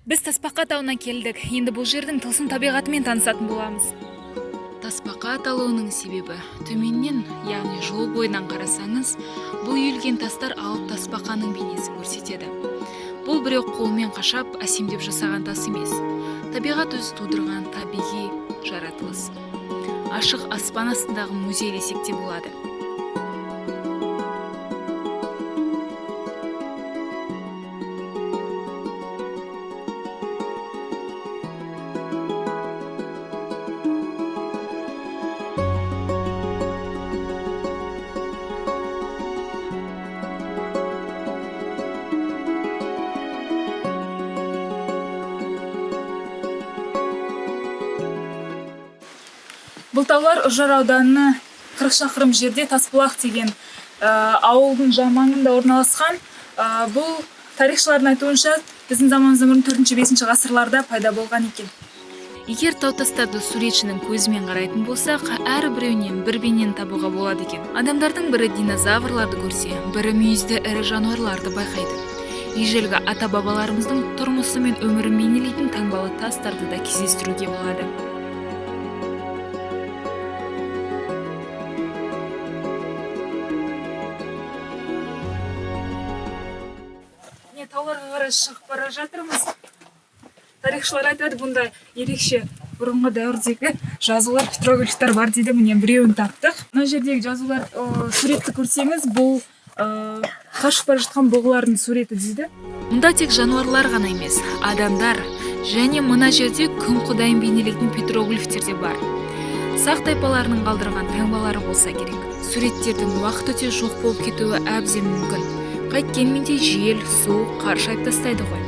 Біз Таспақа тауына келдік. Енді бұл жердің тылсым табиғатымен танысатын боламыз. Таспақа аталуының себебі төменнен, яғни жол бойынан қарасаңыз, бұл үйілген тастар алып тасбақаның бейнесін көрсетеді. Бұл біреу қолмен қашап, әсемдеп жасаған тас емес. Табиғат өзі тудырған табиғи жаратылыс. Ашық аспан астындағы музей десек те болады. Бұл таулар Үржар ауданына 40 шақырым жерде Тасбұлақ деген ауылдың маңында орналасқан. Бұл тарихшылардың айтуынша біздің заманымыздан бұрын 4-5 ғасырларда пайда болған екен. Егер таутастарды суретшінің көзімен қарайтын болсақ, әр біреуінен бір бейнені табуға болады екен. Адамдардың бірі динозаврларды көрсе, бірі мүйізді ірі жануарларды байқайды. Ежелгі ата-бабаларымыздың тұрмысы мен өмірін бейнелейтін таңбалы тастарды да кездестіруге болады. Тауларға қарай шығып бара жатырмыз. Тарихшылар айтады, бұнда ерекше бұрынғы дәуірдегі жазулар, петроглифтар бар дейді. Міне біреуін таптық. Мына жердегі жазулар, суретті көрсеңіз, бұл қашып бара жатқан бұғылардың суреті дейді. Мұнда тек жануарлар ғана емес, адамдар және мына жерде күн құдайын бейнелейтін петроглифтер де бар. Сақ тайпаларының қалдырған таңбалары болса керек. Суреттердің уақыт өте жоқ болып кетуі әбден мүмкін. Қайткенмен де жел, су, қар шайып тастайды ғой.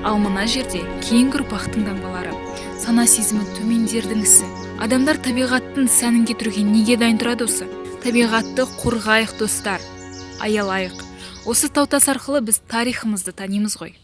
Ал мына жерде кейінгі ұрпақтың таңбалары, сана сезімі төмендердің ісі. Адамдар табиғаттың сәнін кетіруге неге дайын тұрады осы? Табиғатты қорғайық достар, аялайық. Осы таутас арқылы біз тарихымызды танимыз ғой.